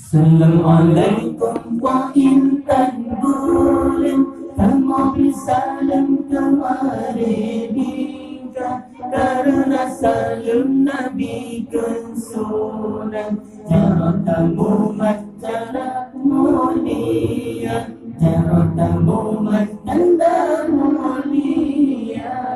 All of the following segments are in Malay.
Assalamualaikum wa intan bulan Kamu bisalam kemari bingka Karena salam Nabi kensunan Jaratamu macara mulia Jaratamu matanda mulia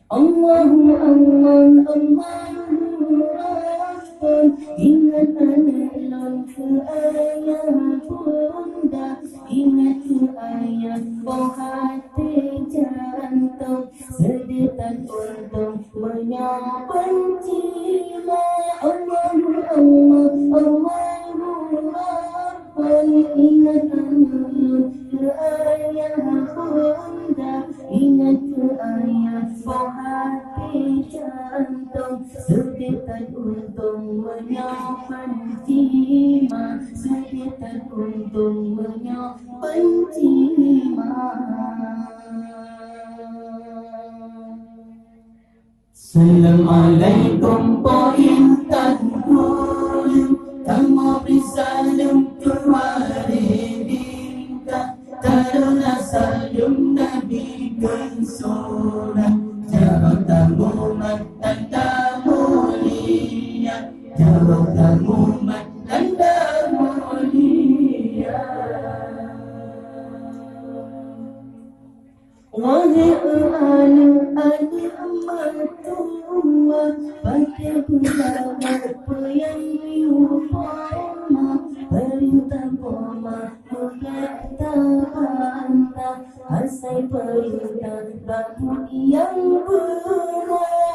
Allahu Allah, Allahu Akbar. Ingat anak ke ayah bunda, ingat ke ayah bau hati jantung, sedetan untung menyapan jiwa. Allahu Allah, Allahu Akbar. Ingat anak ke ayah bunda, ingat ke ayah bau hati jantung, sedetan untung menyapan jiwa, sedetan untung menyapan jiwa. Assalamualaikum po intan bulan Kamu bisalam kemari bingka Karena salam Nabi kensunan Jaratamu matanda mulia Jaratamu matanda mulia Wahai anak-anak mertua Pada bulan apa yang diupama Perintah poma berkata bantah Asai perintah batu yang benar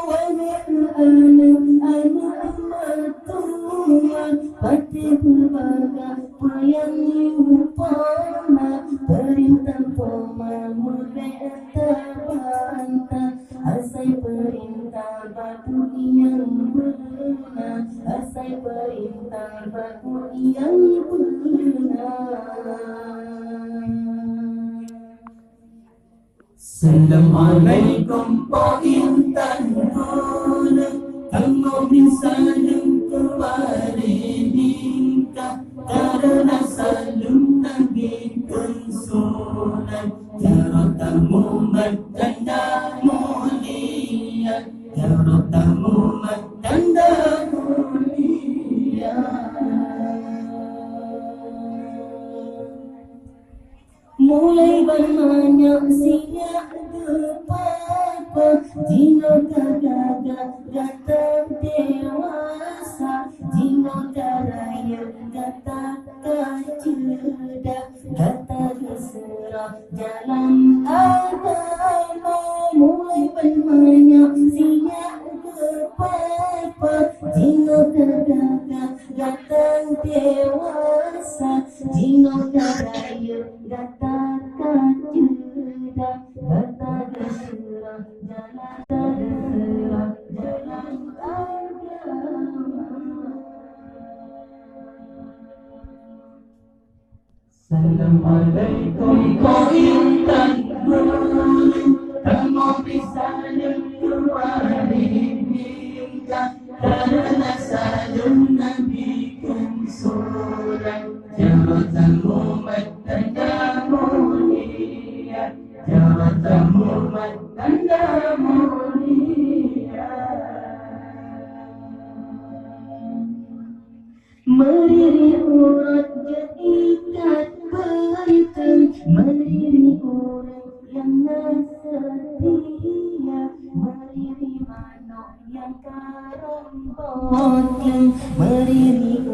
Wahai anak-anak mertua Pada bulan apa yang diupama Perintah poma berkata bantah Asai perintah batu yang benar Asai perintah batu yang benar Assalamualaikum po intan bulan Kamu bisalam kemari bingka Karena salam Nabi kensunan Jaratamu matanda mulia Jaratamu matanda mulia Mulai banyak siap berpapa Jino kagak datang dewasa Jino karaya kata kaceda Kata keserah jalan agama Mulai banyak siap berpapa Jino kagak datang dewasa Jino karaya kata kaceda Kata keserah jalan terserah jalan agama Assalamualaikum kau intan bulan Kamu bisalam kemari bingka Karena salam Nabi kensunan Jaratamu matanda mulia Jaratamu matanda mulia Meriri urat jadikan benteng Meriri orang yang setia Meriri manok yang karang boteng Meriri